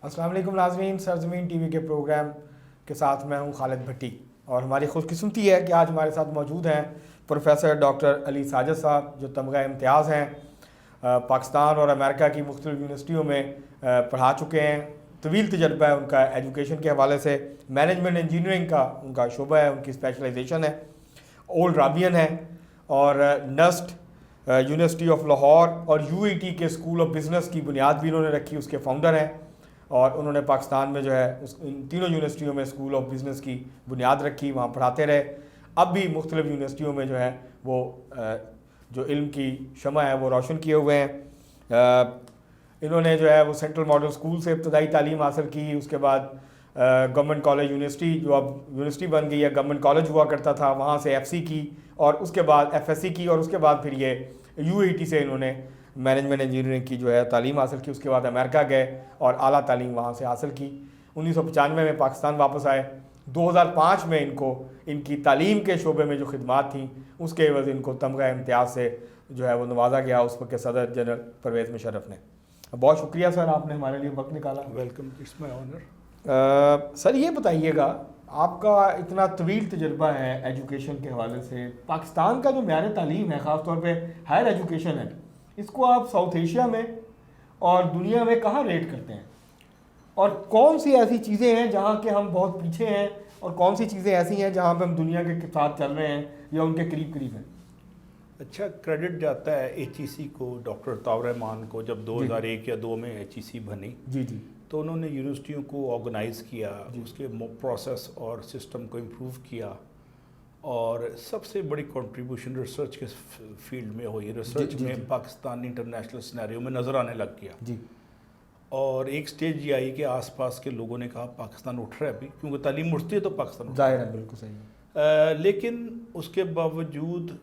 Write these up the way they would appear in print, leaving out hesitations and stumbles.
अस्सलाम वालेकुम नाज़रीन, सरज़मीन टीवी के प्रोग्राम के साथ मैं हूं खालिद भट्टी और हमारी खुशकिस्मती है कि आज हमारे साथ मौजूद हैं प्रोफेसर डॉक्टर अली साजिद साहब, जो तमगा इम्तियाज़ हैं। पाकिस्तान और अमेरिका की मुख्तलिफ़ यूनिवर्सिटियों में पढ़ा चुके हैं। तवील तजर्बा है उनका एजुकेशन के हवाले से। मैनेजमेंट इंजीनियरिंग का उनका शोबा है, उनकी स्पेशलाइजेशन है। ओल्ड राबियन है और नस्ट यूनिवर्सिटी ऑफ लाहौर और UET के स्कूल ऑफ बिज़नेस की बुनियाद भी इन्होंने रखी, उसके फाउंडर हैं। और उन्होंने पाकिस्तान में जो है इन तीनों यूनिवर्सिटियों में स्कूल ऑफ बिज़नेस की बुनियाद रखी, वहाँ पढ़ाते रहे। अब भी मुख्तलिफ़ यूनिवर्सिटियों में जो है वो जो इल्म की शमा है वो रोशन किए हुए हैं। इन्होंने जो है वो सेंट्रल मॉडल स्कूल से इब्तदाई तालीम हासिल की। उसके बाद गवर्नमेंट कॉलेज यूनिवर्सिटी, जो अब यूनिवर्सिटी बन गई है, गवर्नमेंट कॉलेज हुआ करता था, वहाँ से FC की और उसके बाद FSC की और उसके बाद फिर ये UET से इन्होंने मैनेजमेंट इंजीनियरिंग की जो है तालीम हासिल की। उसके बाद अमेरिका गए और आला तालीम वहाँ से हासिल की। 1995 में पाकिस्तान वापस आए। 2005 में इनको इनकी तालीम के शोबे में जो खिदमात थी उसके एवज़ इनको तमगा इम्तियाज़ से जो है वो नवाजा गया उस वक्त के सदर जनरल परवेज़ मुशर्रफ ने। बहुत शुक्रिया सर, आपने हमारे लिए वक्त निकाला। Welcome, it's my honour. Sir ये बताइएगा, आपका इतना तवील तजर्बा है एजुकेशन के हवाले से, पाकिस्तान का जो म्यार तालीम है, ख़ास तौर पे हायर एजुकेशन है, इसको आप साउथ एशिया में और दुनिया में कहाँ रेट करते हैं? और कौन सी ऐसी चीज़ें हैं जहाँ के हम बहुत पीछे हैं और कौन सी चीज़ें ऐसी हैं जहाँ पे हम दुनिया के साथ चल रहे हैं या उनके करीब करीब हैं? अच्छा, क्रेडिट जाता है HEC को, डॉक्टर ताउर रहमान को। जब 2001 या 2 में HEC बनी जी जी, तो उन्होंने यूनिवर्सिटियों को ऑर्गेनाइज़ किया, उसके प्रोसेस और सिस्टम को इम्प्रूव किया। और सबसे बड़ी कंट्रीब्यूशन रिसर्च के फील्ड में हुई। रिसर्च में पाकिस्तान इंटरनेशनल सिनेरियो में नज़र आने लग गया जी। और एक स्टेज ये आई कि आसपास के लोगों ने कहा पाकिस्तान उठ रहा है अभी, क्योंकि तालीम उठती है तो पाकिस्तान जाहिर है, बिल्कुल सही है। लेकिन उसके बावजूद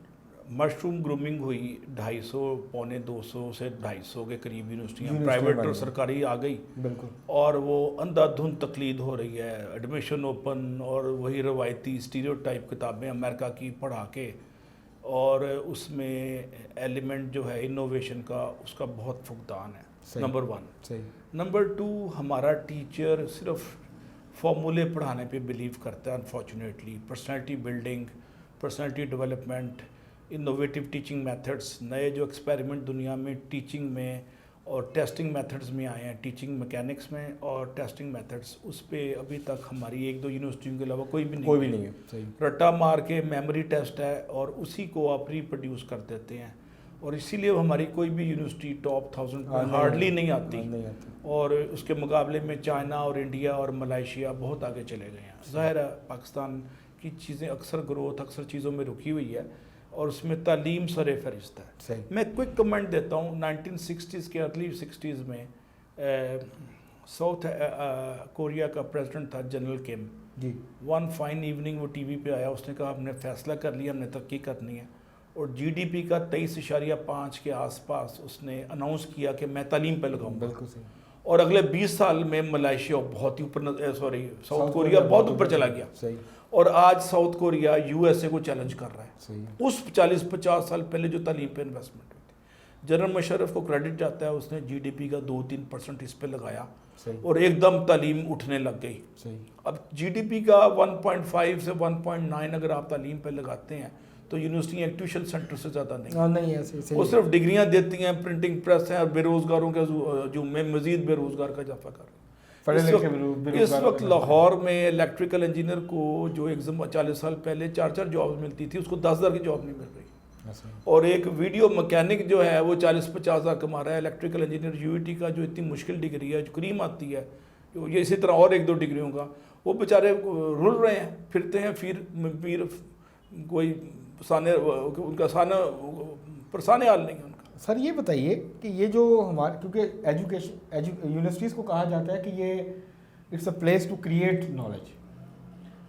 मशरूम ग्रूमिंग हुई। 250 पौने 200 से 250 के करीब यूनिवर्सिटियाँ प्राइवेट और सरकारी आ गई। बिल्कुल। और वो अंधाधुंध तकलीद हो रही है, एडमिशन ओपन और वही रवायती स्टीरियोटाइप किताबें अमेरिका की पढ़ा के, और उसमें एलिमेंट जो है इनोवेशन का उसका बहुत फुकदान है। नंबर 1। सही। नंबर 2, हमारा टीचर सिर्फ फॉर्मूले पढ़ाने पे बिलीव करता है unfortunately. Personality building, personality development, innovative teaching methods, नए जो एक्सपेरिमेंट दुनिया में टीचिंग में और टेस्टिंग मेथड्स में आए हैं, टीचिंग मैकेनिक्स में और टेस्टिंग मेथड्स, उस पर अभी तक हमारी 1-2 यूनिवर्सिटियों के अलावा कोई भी नहीं है। सही। रट्टा मार के मेमोरी टेस्ट है और उसी को आप रिप्रोड्यूस कर देते हैं, और इसीलिए हमारी कोई भी यूनिवर्सिटी टॉप 1000 में हार्डली नहीं आती। और उसके मुकाबले में चाइना और इंडिया और मलेशिया बहुत आगे चले गए हैं। ज़ाहिर है पाकिस्तान की चीज़ें अक्सर ग्रोथ अक्सर चीज़ों में रुकी हुई है और उसमें तालीम सरे फहरिस्त है। सही। मैं क्विक कमेंट देता हूँ। 1960s के अर्ली 60s में साउथ कोरिया का प्रेसिडेंट था जनरल किम जी। वन फाइन इवनिंग वो टीवी पे आया, उसने कहा हमने फैसला कर लिया, हमने तरक्की करनी है, और GDP का 23.5 के आसपास उसने अनाउंस किया कि मैं तालीम पे लगाऊंगा। बिल्कुल सही। और अगले 20 साल में मलेशिया बहुत ही ऊपर, साउथ कोरिया बहुत ऊपर चला गया। सही। और आज साउथ कोरिया USA को चैलेंज कर रहा है। सही। उस 40-50 साल पहले जो तालीम पे इन्वेस्टमेंट हुई थी, जनरल मुशर्रफ को क्रेडिट जाता है, उसने GDP का 2-3% इस पे लगाया। सही। और एकदम तालीम उठने लग गई। सही। अब GDP का 1.5 से 1.9 अगर आप तालीम पे लगाते हैं तो यूनिवर्सिटी एक ट्यूशन सेंटर से ज़्यादा नहीं है। सही। वो सिर्फ डिग्रियां देती हैं, प्रिंटिंग प्रेस हैं, और बेरोज़गारों के जो में मज़ीद बेरोज़गार का इजाफा कर रहे हैं। इस वक्त लाहौर में इलेक्ट्रिकल इंजीनियर को जो एग्जाम 40 साल पहले 4-4 जॉब मिलती थी, उसको 10,000 की जॉब नहीं मिल रही। और एक वीडियो मैकेनिक जो है वो 40-50 हज़ार कमा रहा है। इलेक्ट्रिकल इंजीनियर UET का जो इतनी मुश्किल डिग्री है, जो करीम आती है, जो ये इसी तरह और 1-2 डिग्रियों का, वो बेचारे रुल रहे हैं, फिरते हैं, फिर कोई उनका परेशान हाल नहीं है उनका। सर ये बताइए कि ये जो हमारे, क्योंकि यूनिवर्सिटीज़ को कहा जाता है कि ये it's a place to create knowledge,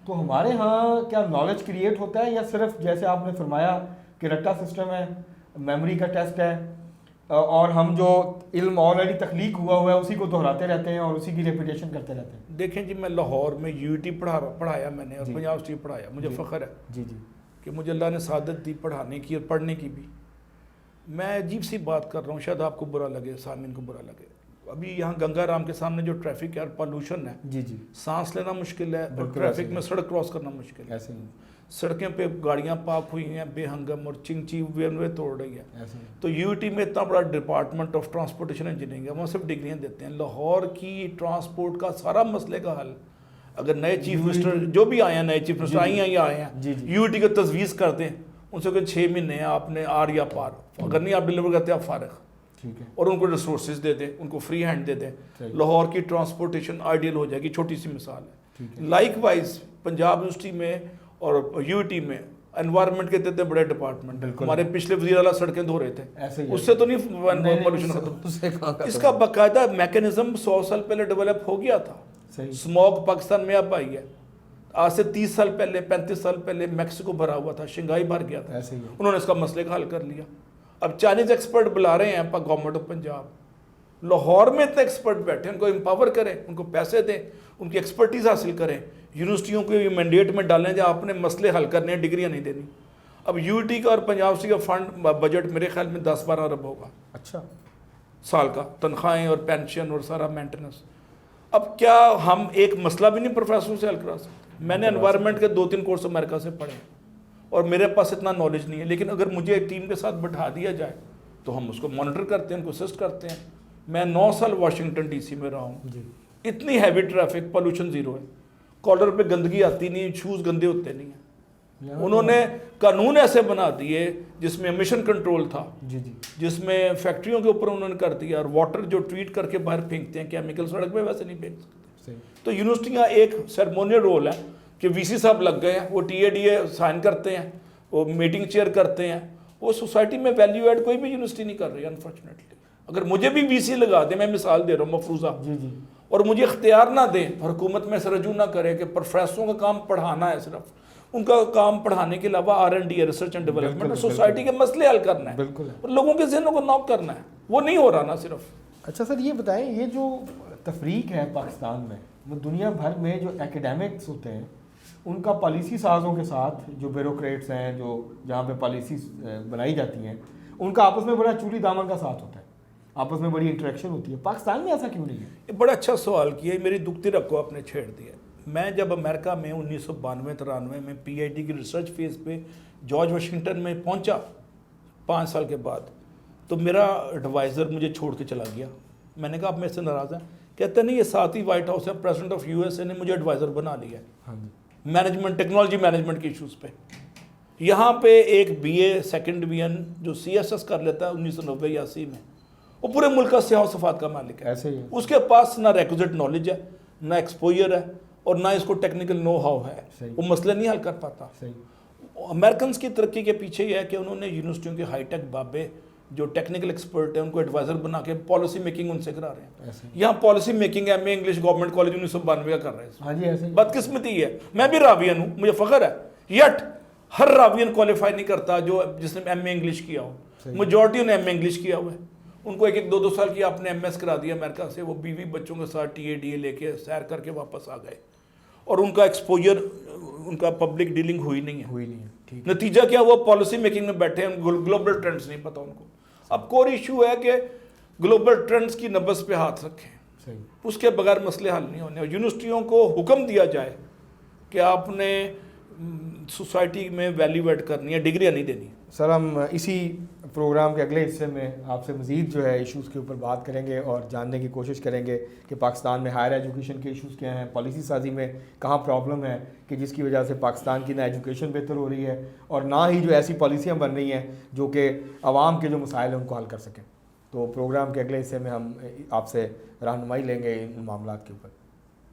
तो हमारे यहाँ क्या नॉलेज क्रिएट होता है या सिर्फ जैसे आपने फरमाया कि रट्टा सिस्टम है, मेमोरी का टेस्ट है, और हम जो इल्म ऑलरेडी तख्लीक हुआ है उसी को दोहराते रहते हैं और उसी की रेपिटेशन करते रहते हैं? देखें जी, मैं लाहौर में UET पढ़ाया मैंने, और पंजाब स्टेट पढ़ाया। मुझे फ़ख्र है जी जी कि मुझे अल्लाह ने सादत दी पढ़ाने की और पढ़ने की भी। मैं अजीब सी बात कर रहा हूँ, शायद आपको बुरा लगे, सामीन को बुरा लगे। अभी यहाँ गंगा राम के सामने जो ट्रैफिक है, पोल्यूशन है, जी जी, सांस लेना मुश्किल है, और ट्रैफिक में सड़क क्रॉस करना मुश्किल है। ऐसे ही, सड़कें पे गाड़ियाँ पार्क हुई हैं बेहंगम और चिंची वे तोड़ रही है। ऐसे ही। तो यूटी में इतना बड़ा डिपार्टमेंट ऑफ ट्रांसपोर्टेशन इंजीनियरिंग है, वहाँ सिर्फ डिग्रियाँ देते हैं। लाहौर की ट्रांसपोर्ट का सारा मसले का हल अगर नए चीफ मिनिस्टर जो भी आए हैं, नए चीफ मिनिस्टर आई हैं या आए हैं, यूटी को तजवीज़ कर दें, उनसे कोई 6 महीने हैं आपने आर या पार, अगर नहीं आप डिलीवर करते आप फारिग, ठीक है, और उनको रिसोर्सेज दे दें, उनको फ्री हैंड दे दें, लाहौर की ट्रांसपोर्टेशन आइडियल हो जाएगी। छोटी सी मिसाल है। लाइक वाइज पंजाब यूनिवर्सिटी में और यूटी में एनवायरनमेंट के देते बड़े डिपार्टमेंट, हमारे पिछले वजीर आला सड़कें धो रहे थे, उससे तो नहीं पोल्यूशन खत्म। इसका बाकायदा मैकेनिज्म 100 साल पहले डेवलप हो गया था। स्मॉग पाकिस्तान में अब आई है, आज से 30 साल पहले 35 साल पहले मैक्सिको भरा हुआ था, शंघाई भर गया था, उन्होंने इसका मसले का हल कर लिया। अब चाइनीज एक्सपर्ट बुला रहे हैं गवर्नमेंट ऑफ पंजाब, लाहौर में इतने एक्सपर्ट बैठे, उनको एम्पावर करें, उनको पैसे दें, उनकी एक्सपर्टीज हासिल करें, यूनिवर्सिटियों को ये मैंडेट में डालें जो आपने मसले हल करने हैं, डिग्रियां नहीं देनी। अब यूटी का और पंजाब सी का फंड बजट मेरे ख्याल में 10-12 अरब होगा, अच्छा, साल का, तनख्वाहें और पेंशन और सारा मेंटेनेंस। अब क्या हम एक मसला भी नहीं प्रोफेसरों से हल करा सकते? मैंने एनवायरनमेंट के 2-3 कोर्स अमेरिका से पढ़े और मेरे पास इतना नॉलेज नहीं है, लेकिन अगर मुझे एक टीम के साथ बैठा दिया जाए तो हम उसको मॉनिटर करते हैं, उनको असिस्ट करते हैं। मैं 9 साल वाशिंगटन डीसी में रहा हूँ, इतनी हैवी ट्रैफिक, पोल्यूशन जीरो है, कॉलर पे गंदगी आती नहीं, शूज़ गंदे होते नहीं हैं। उन्होंने कानून ऐसे बना दिए जिसमें एमिशन कंट्रोल था, जिसमें फैक्ट्रियों के ऊपर उन्होंने कर दिया, और वाटर जो ट्रीट करके बाहर फेंकते हैं केमिकल, सड़क पे वैसे नहीं फेंक सकते। तो यूनिवर्सिटी का एक सेरेमोनियल रोल है कि वीसी साहब लग गए हैं, वो टीएडीए साइन करते हैं, वो मीटिंग चेयर करते हैं, वो सोसाइटी में वैल्यू ऐड कोई भी यूनिवर्सिटी नहीं कर रही अनफॉर्चुनेटली। अगर मुझे भी वीसी लगा दे, मैं मिसाल दे रहा हूँ मफरूजा, और मुझे इख्तियार ना दें, हुकूमत में से रजू ना करे कि प्रोफेसरों का काम पढ़ाना है, सिर्फ उनका काम पढ़ाने के अलावा R&D है, रिसर्च एंड डेवलपमेंट, सोसाइटी के मसले हल करना है, और लोगों के जहनों को नॉक करना है, वो नहीं हो रहा ना सिर्फ। अच्छा सर, ये बताएं, ये जो तफरीक है पाकिस्तान में, वो दुनिया भर में जो एकेडमिक्स होते हैं उनका पॉलिसी साजों के साथ, जो ब्यूरोक्रेट्स हैं, जो जहाँ पे पॉलिसी बनाई जाती हैं, उनका आपस में बड़ा चूली दामन का साथ होता है, आपस में बड़ी इंटरेक्शन होती है। पाकिस्तान में ऐसा क्यों नहीं है? ये बड़ा अच्छा सवाल किया, मेरी दुखती रख को आपने छेड़ दिया। मैं जब अमेरिका में 1992-93 में PhD की रिसर्च फेज पे जॉर्ज वाशिंगटन में पहुंचा 5 साल के बाद, तो मेरा एडवाइज़र मुझे छोड़ के चला गया। मैंने कहा आप मेरे से नाराज़ हैं? कहते नहीं, ये साथ ही वाइट हाउस है, प्रेसिडेंट ऑफ USA ने मुझे एडवाइज़र बना लिया है मैनेजमेंट, टेक्नोलॉजी मैनेजमेंट के इशूज़ पे। यहाँ पे एक BA सेकेंड डिवीजन जो CSS कर लेता है 1990 या 80 में, वो पूरे मुल्क का सियाह सफ़ात का मालिक है। ऐसे ही है। उसके पास ना रेक्विजिट नॉलेज है, ना एक्सपोजर है, और ना इसको टेक्निकल नो हाउ है, वो मसले नहीं हल कर पाता। अमेरिकन की तरक्की के पीछे ये है कि उन्होंने यूनिवर्सिटियों के हाईटेक बाबे जो टेक्निकल एक्सपर्ट है उनको एडवाइजर बना के पॉलिसी मेकिंग उनसे करा रहे हैं। यहाँ policy making MA English government college 1992 का कर रहे हैं। बदकिस्मती है, मैं भी रावियन हूँ, मुझे फ़ख्र है, यट हर रावियन क्वालिफाई नहीं करता जो जिसने MA इंग्लिश किया हो। मेजॉरिटी ने MA इंग्लिश किया हुआ है, उनको 1-2 साल की आपने MS करा दिया अमेरिका से, वो बीवी बच्चों के साथ TADA लेके सैर करके वापस आ गए, और उनका एक्सपोजर, उनका पब्लिक डीलिंग हुई नहीं है। नतीजा क्या हुआ? पॉलिसी मेकिंग में बैठे हैं, ग्लोबल ट्रेंड्स नहीं पता उनको। अब कोर इशू है कि ग्लोबल ट्रेंड्स की नब्ज पे हाथ रखें, उसके बगैर मसले हल नहीं होने। यूनिवर्सिटियों को हुक्म दिया जाए कि आपने सोसाइटी में वैल्यू ऐड करनी है, डिग्रियाँ नहीं देनी। सर, हम इसी प्रोग्राम के अगले हिस्से में आपसे मज़ीद जो है इश्यूज़ के ऊपर बात करेंगे और जानने की कोशिश करेंगे कि पाकिस्तान में हायर एजुकेशन के इश्यूज़ क्या हैं, पॉलिसी साजी में कहाँ प्रॉब्लम है कि जिसकी वजह से पाकिस्तान की ना एजुकेशन बेहतर हो रही है और ना ही जो ऐसी पॉलिसियाँ बन रही हैं जो कि आवाम के जो मसाइल हैं उनको हल कर सकें। तो प्रोग्राम के अगले हिस्से में हम आपसे रहनुमाई लेंगे इन मामलों के ऊपर।